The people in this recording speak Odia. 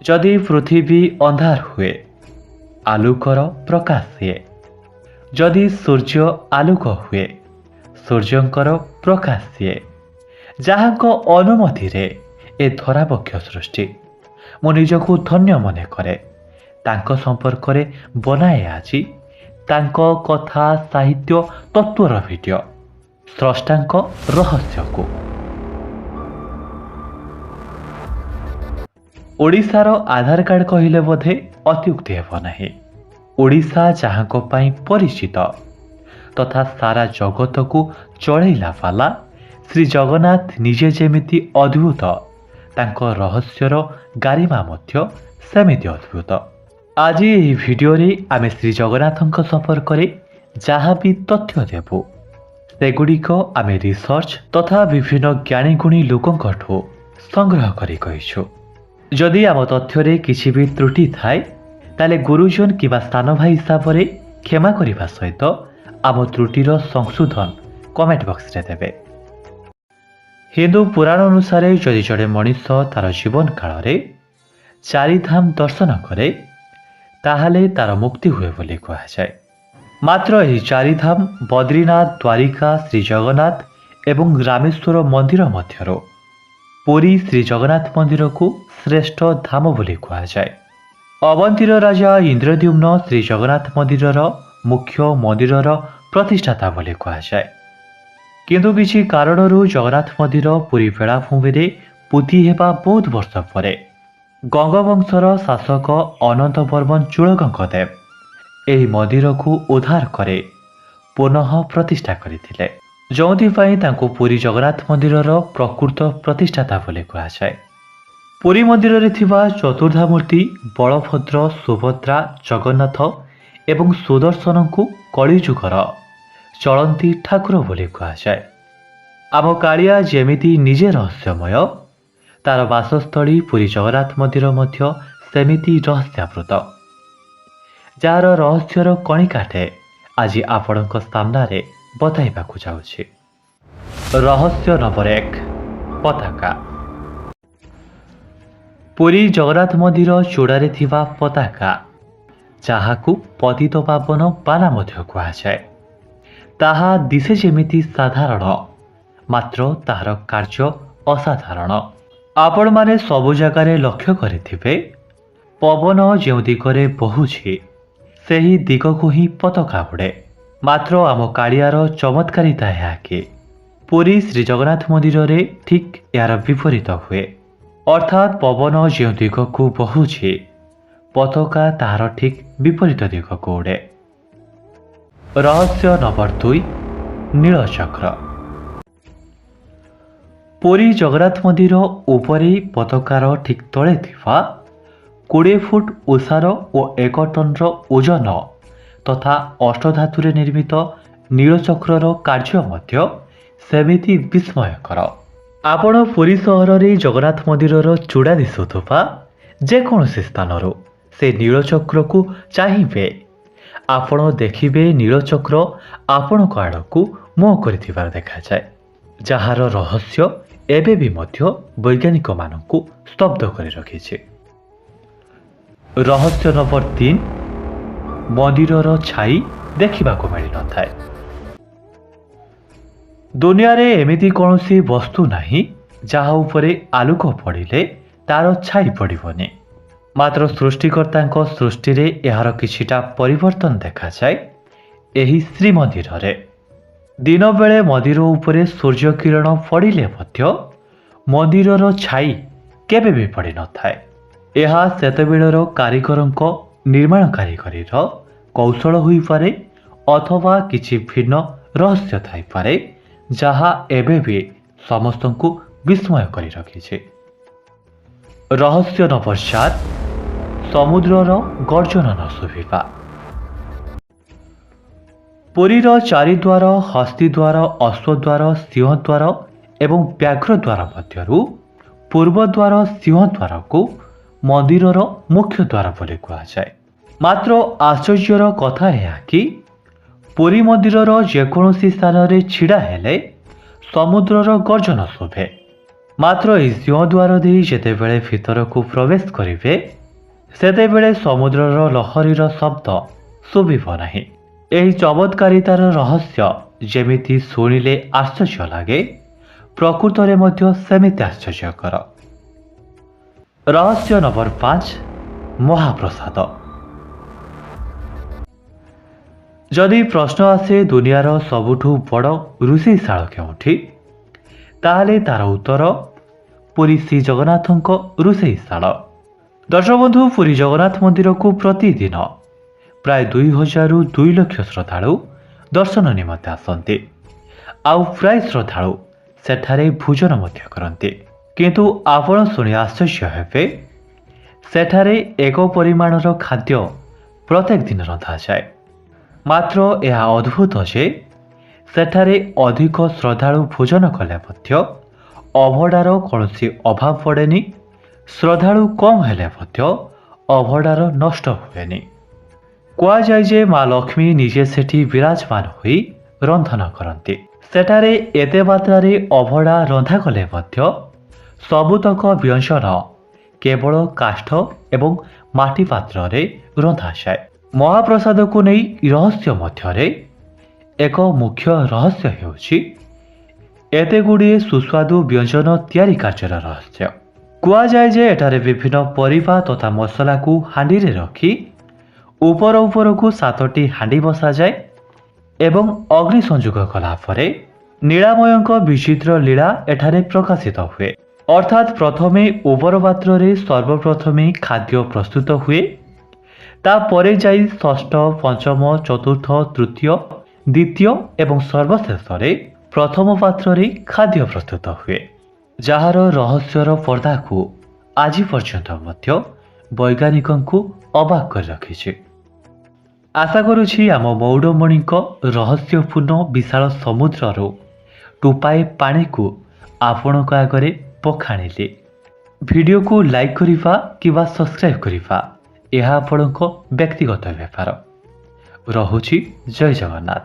जदि पृथिवी अंधार हुए आलोकर प्रकाश दिए। जदि सूर्य आलोक हुए सूर्यंकर प्रकाश दिए। ଯାହାଙ୍କ ଅନୁମତିରେ ଏ ଧରାବକ୍ଷ ସୃଷ୍ଟି ମୁଁ ନିଜକୁ ଧନ୍ୟ ମନେ କରେ। ତାଙ୍କ ସମ୍ପର୍କରେ ବନାଏ ଆଜି ତାଙ୍କ କଥା ସାହିତ୍ୟ ତତ୍ତ୍ୱର ଭିଡ଼ିଓ ସ୍ରଷ୍ଟାଙ୍କ ରହସ୍ୟକୁ। ଓଡ଼ିଶାର ଆଧାର କାର୍ଡ କହିଲେ ବୋଧେ ଅତ୍ୟୁକ୍ତି ହେବ ନାହିଁ। ଓଡ଼ିଶା ଯାହାଙ୍କ ପାଇଁ ପରିଚିତ ତଥା ସାରା ଜଗତକୁ ଚଳେଇଲା ପାଲା ଶ୍ରୀ ଜଗନ୍ନାଥ ନିଜେ ଯେମିତି ଅଦ୍ଭୁତ ତାଙ୍କ ରହସ୍ୟର ଗାରିମା ମଧ୍ୟ ସେମିତି ଅଦ୍ଭୁତ। ଆଜି ଏହି ଭିଡ଼ିଓରେ ଆମେ ଶ୍ରୀ ଜଗନ୍ନାଥଙ୍କ ସମ୍ପର୍କରେ ଯାହା ବି ତଥ୍ୟ ଦେବୁ ସେଗୁଡ଼ିକ ଆମେ ରିସର୍ଚ୍ଚ ତଥା ବିଭିନ୍ନ ଜ୍ଞାନୀଗୁଣୀ ଲୋକଙ୍କଠୁ ସଂଗ୍ରହ କରି କହିଛୁ। ଯଦି ଆମ ତଥ୍ୟରେ କିଛି ବି ତ୍ରୁଟି ଥାଏ ତାହେଲେ ଗୁରୁଜନ କିମ୍ବା ସାନ ଭାଇ ହିସାବରେ କ୍ଷମା କରିବା ସହିତ ଆମ ତ୍ରୁଟିର ସଂଶୋଧନ କମେଣ୍ଟ ବକ୍ସରେ ଦେବେ। ହିନ୍ଦୁ ପୁରାଣ ଅନୁସାରେ ଯଦି ଜଣେ ମଣିଷ ତାର ଜୀବନ କାଳରେ ଚାରିଧାମ ଦର୍ଶନ କରେ ତାହେଲେ ତାର ମୁକ୍ତି ହୁଏ ବୋଲି କୁହାଯାଏ। ମାତ୍ର ଏହି ଚାରିଧାମ ବଦ୍ରିନାଥ, ଦ୍ୱାରିକା, ଶ୍ରୀ ଜଗନ୍ନାଥ ଏବଂ ରାମେଶ୍ୱର ମନ୍ଦିର ମଧ୍ୟରୁ ପୁରୀ ଶ୍ରୀ ଜଗନ୍ନାଥ ମନ୍ଦିରକୁ ଶ୍ରେଷ୍ଠ ଧାମ ବୋଲି କୁହାଯାଏ। ଅବନ୍ତୀର ରାଜା ଇନ୍ଦ୍ରଦ୍ୟୁମ୍ନ ଶ୍ରୀ ଜଗନ୍ନାଥ ମନ୍ଦିରର ମୁଖ୍ୟ ମନ୍ଦିରର ପ୍ରତିଷ୍ଠାତା ବୋଲି କୁହାଯାଏ। କିନ୍ତୁ କିଛି କାରଣରୁ ଜଗନ୍ନାଥ ମନ୍ଦିର ପୁରୀ ବେଳାଭୂମିରେ ପୋତି ହେବା ବହୁତ ବର୍ଷ ପରେ ଗଙ୍ଗବଂଶର ଶାସକ ଅନନ୍ତ ବର୍ମନ ଚୂଳଗଙ୍ଗ ଦେବ ଏହି ମନ୍ଦିରକୁ ଉଦ୍ଧାର କରି ପୁନଃ ପ୍ରତିଷ୍ଠା କରିଥିଲେ, ଯେଉଁଥିପାଇଁ ତାଙ୍କୁ ପୁରୀ ଜଗନ୍ନାଥ ମନ୍ଦିରର ପ୍ରକୃତ ପ୍ରତିଷ୍ଠାତା ବୋଲି କୁହାଯାଏ। ପୁରୀ ମନ୍ଦିରରେ ଥିବା ଚତୁର୍ଦ୍ଧାମୂର୍ତ୍ତି ବଳଭଦ୍ର, ସୁଭଦ୍ରା, ଜଗନ୍ନାଥ ଏବଂ ସୁଦର୍ଶନଙ୍କୁ କଳିଯୁଗର ଚଳନ୍ତି ଠାକୁର ବୋଲି କୁହାଯାଏ। ଆମ କାଳିଆ ଯେମିତି ନିଜେ ରହସ୍ୟମୟ ତାର ବାସସ୍ଥଳୀ ପୁରୀ ଜଗନ୍ନାଥ ମନ୍ଦିର ମଧ୍ୟ ସେମିତି ରହସ୍ୟାବୃତ, ଯାହାର ରହସ୍ୟର କଣିକାଟେ ଆଜି ଆପଣଙ୍କ ସାମ୍ନାରେ ବତାଇବାକୁ ଯାଉଛି। ରହସ୍ୟ ନମ୍ବର 1, ପତାକା। ପୁରୀ ଜଗନ୍ନାଥ ମନ୍ଦିର ଚୂଡ଼ାରେ ଥିବା ପତାକା, ଯାହାକୁ ପତିତପାବନ ବାନା ମଧ୍ୟ କୁହାଯାଏ, ତାହା ଦିଶେ ଯେମିତି ସାଧାରଣ ମାତ୍ର ତାହାର କାର୍ଯ୍ୟ ଅସାଧାରଣ। ଆପଣମାନେ ସବୁ ଜାଗାରେ ଲକ୍ଷ୍ୟ କରିଥିବେ ପବନ ଯେଉଁ ଦିଗରେ ବହୁଛି ସେହି ଦିଗକୁ ହିଁ ପତାକା ଉଡ଼େ। ମାତ୍ର ଆମ କାଳିଆର ଚମତ୍କାରିତା ଏହା କି ପୁରୀ ଶ୍ରୀ ଜଗନ୍ନାଥ ମନ୍ଦିରରେ ଠିକ୍ ଏହାର ବିପରୀତ ହୁଏ, ଅର୍ଥାତ୍ ପବନ ଯେଉଁ ଦିଗକୁ ବହୁଛି ପତାକା ତାହାର ଠିକ୍ ବିପରୀତ ଦିଗକୁ ଉଡ଼େ। ରହସ୍ୟ ନମ୍ବର 2, ନୀଳଚକ୍ର। ପୁରୀ ଜଗନ୍ନାଥ ମନ୍ଦିର ଉପରେ ପତାକାର ଠିକ୍ ତଳେ ଥିବା 20 ଫୁଟ ଓସାର ଓ 1 ଟନ୍ର ଓଜନ ତଥା ଅଷ୍ଟଧାତୁରେ ନିର୍ମିତ ନୀଳଚକ୍ରର କାର୍ଯ୍ୟ ମଧ୍ୟ ସେମିତି ବିସ୍ମୟକର। ଆପଣ ପୁରୀ ସହରରେ ଜଗନ୍ନାଥ ମନ୍ଦିରର ଚୂଡ଼ା ଦିଶୁଥିବା ଯେକୌଣସି ସ୍ଥାନରୁ ସେ ନୀଳଚକ୍ରକୁ ଚାହିଁବେ ଆପଣ ଦେଖିବେ ନୀଳଚକ୍ର ଆପଣଙ୍କ ଆଡ଼କୁ ମୁହଁ କରିଥିବାର ଦେଖାଯାଏ, ଯାହାର ରହସ୍ୟ ଏବେ ବି ମଧ୍ୟ ବୈଜ୍ଞାନିକମାନଙ୍କୁ ସ୍ତବ୍ଧ କରି ରଖିଛି। ରହସ୍ୟ ନମ୍ବର 3, ମନ୍ଦିରର ଛାଇ ଦେଖିବାକୁ ମିଳିନଥାଏ। ଦୁନିଆରେ ଏମିତି କୌଣସି ବସ୍ତୁ ନାହିଁ ଯାହା ଉପରେ ଆଲୋକ ପଡ଼ିଲେ ତାର ଛାଇ ପଡ଼ିବନି। ମାତ୍ର ସୃଷ୍ଟିକର୍ତ୍ତାଙ୍କ ସୃଷ୍ଟିରେ ଏହାର କିଛିଟା ପରିବର୍ତ୍ତନ ଦେଖାଯାଏ ଏହି ଶ୍ରୀମନ୍ଦିରରେ। ଦିନ ବେଳେ ମନ୍ଦିର ଉପରେ ସୂର୍ଯ୍ୟ କିରଣ ପଡ଼ିଲେ ମଧ୍ୟ ମନ୍ଦିରର ଛାଇ କେବେ ବି ପଡ଼ିନଥାଏ। ଏହା ସେତେବେଳର କାରିଗରଙ୍କ ନିର୍ମାଣ କାରିଗରୀର କୌଶଳ ହୋଇପାରେ ଅଥବା କିଛି ଭିନ୍ନ ରହସ୍ୟ ଥାଇପାରେ ଯାହା ଏବେ ବି ସମସ୍ତଙ୍କୁ ବିସ୍ମୟ କରି ରଖିଛି। ରହସ୍ୟ ନମ୍ବର 4, ସମୁଦ୍ରର ଗର୍ଜନ ନ ଶୁଭିବା। ପୁରୀର ଚାରିଦ୍ୱାର, ହସ୍ତିଦ୍ୱାର, ଅଶ୍ୱଦ୍ୱାର, ସିଂହଦ୍ୱାର ଏବଂ ବ୍ୟାଘ୍ରଦ୍ୱାର ମଧ୍ୟରୁ ପୂର୍ବଦ୍ୱାର ସିଂହଦ୍ୱାରକୁ ମନ୍ଦିରର ମୁଖ୍ୟ ଦ୍ୱାର ବୋଲି କୁହାଯାଏ। ମାତ୍ର ଆଶ୍ଚର୍ଯ୍ୟର କଥା ଏହା କି ପୁରୀ ମନ୍ଦିରର ଯେକୌଣସି ସ୍ଥାନରେ ଛିଡ଼ା ହେଲେ ସମୁଦ୍ରର ଗର୍ଜନ ଶୁଭେ। ମାତ୍ର ଏହି ସିଂହଦ୍ୱାର ଦେଇ ଯେତେବେଳେ ଭିତରକୁ ପ୍ରବେଶ କରିବେ ସେତେବେଳେ ସମୁଦ୍ରର ଲହରୀର ଶବ୍ଦ ଶୁଭିବ ନାହିଁ। ଏହି ଚମତ୍କାରିତାର ରହସ୍ୟ ଯେମିତି ଶୁଣିଲେ ଆଶ୍ଚର୍ଯ୍ୟ ଲାଗେ, ପ୍ରକୃତରେ ମଧ୍ୟ ସେମିତି ଆଶ୍ଚର୍ଯ୍ୟକର। ରହସ୍ୟ ନମ୍ବର 5, ମହାପ୍ରସାଦ। ଯଦି ପ୍ରଶ୍ନ ଆସେ ଦୁନିଆର ସବୁଠୁ ବଡ଼ ରୋଷେଇଶାଳ କେଉଁଠି, ତାହେଲେ ତାର ଉତ୍ତର ପୁରୀ ଶ୍ରୀ ଜଗନ୍ନାଥଙ୍କ ରୋଷେଇଶାଳ। ଦର୍ଶକ ବନ୍ଧୁ, ପୁରୀ ଜଗନ୍ନାଥ ମନ୍ଦିରକୁ ପ୍ରତିଦିନ ପ୍ରାୟ 2000ରୁ 2 ଲକ୍ଷ ଶ୍ରଦ୍ଧାଳୁ ଦର୍ଶନ ନିମନ୍ତେ ଆସନ୍ତି। ଆଉ ପ୍ରାୟ ଶ୍ରଦ୍ଧାଳୁ ସେଠାରେ ଭୋଜନ ମଧ୍ୟ କରନ୍ତି। କିନ୍ତୁ ଆପଣ ଶୁଣି ଆଶ୍ଚର୍ଯ୍ୟ ହେବେ, ସେଠାରେ ଏକ ପରିମାଣର ଖାଦ୍ୟ ପ୍ରତ୍ୟେକ ଦିନ ରନ୍ଧାଯାଏ। ମାତ୍ର ଏହା ଅଦ୍ଭୁତ ଯେ ସେଠାରେ ଅଧିକ ଶ୍ରଦ୍ଧାଳୁ ଭୋଜନ କଲେ ମଧ୍ୟ ଅଭଡ଼ାର କୌଣସି ଅଭାବ ପଡ଼େନି। ଶ୍ରଦ୍ଧାଳୁ କମ୍ ହେଲେ ମଧ୍ୟ ଅଭଡ଼ାର ନଷ୍ଟ ହୁଏନି। କୁହାଯାଏ ଯେ ମା ଲକ୍ଷ୍ମୀ ନିଜେ ସେଠି ବିରାଜମାନ ହୋଇ ରନ୍ଧନ କରନ୍ତି। ସେଠାରେ ଏତେ ମାତ୍ରାରେ ଅଭଡ଼ା ରନ୍ଧା କଲେ ମଧ୍ୟ ସବୁତକ ବ୍ୟଞ୍ଜନ କେବଳ କାଷ୍ଠ ଏବଂ ମାଟି ପାତ୍ରରେ ରନ୍ଧାଯାଏ। ମହାପ୍ରସାଦକୁ ନେଇ ରହସ୍ୟ ମଧ୍ୟରେ ଏକ ମୁଖ୍ୟ ରହସ୍ୟ ହେଉଛି ଏତେ ଗୁଡ଼ିଏ ସୁସ୍ୱାଦୁ ବ୍ୟଞ୍ଜନ ତିଆରି କାର୍ଯ୍ୟର ରହସ୍ୟ। କୁହାଯାଏ ଯେ ଏଠାରେ ବିଭିନ୍ନ ପରିବା ତଥା ମସଲାକୁ ହାଣ୍ଡିରେ ରଖି ଉପରକୁ 7ଟି ହାଣ୍ଡି ବସାଯାଏ ଏବଂ ଅଗ୍ନି ସଂଯୋଗ କଲା ପରେ ନୀଳାମୟଙ୍କ ବିଚିତ୍ର ଲୀଳା ଏଠାରେ ପ୍ରକାଶିତ ହୁଏ। ଅର୍ଥାତ୍ ପ୍ରଥମେ ଉପର ପାତ୍ରରେ ସର୍ବପ୍ରଥମେ ଖାଦ୍ୟ ପ୍ରସ୍ତୁତ ହୁଏ, ତାପରେ ଯାଇ ଷଷ୍ଠ, ପଞ୍ଚମ, ଚତୁର୍ଥ, ତୃତୀୟ, ଦ୍ୱିତୀୟ ଏବଂ ସର୍ବଶେଷରେ ପ୍ରଥମ ପାତ୍ରରେ ଖାଦ୍ୟ ପ୍ରସ୍ତୁତ ହୁଏ, ଯାହାର ରହସ୍ୟର ପର୍ଦ୍ଦାକୁ ଆଜି ପର୍ଯ୍ୟନ୍ତ ମଧ୍ୟ ବୈଜ୍ଞାନିକଙ୍କୁ ଅବାକ୍ କରି ରଖିଛି। ଆଶା କରୁଛି ଆମ ମୌଡ଼ମଣିଙ୍କ ରହସ୍ୟପୂର୍ଣ୍ଣ ବିଶାଳ ସମୁଦ୍ରରୁ ଟୋପାଏ ପାଣିକୁ ଆପଣଙ୍କ ଆଗରେ ପଖାଣିଲି। ଭିଡ଼ିଓକୁ ଲାଇକ୍ କରିବା କିମ୍ବା ସବସ୍କ୍ରାଇବ୍ କରିବା ଏହା ଆପଣଙ୍କ ବ୍ୟକ୍ତିଗତ ବ୍ୟାପାର। ରହୁଛି। ଜୟ ଜଗନ୍ନାଥ।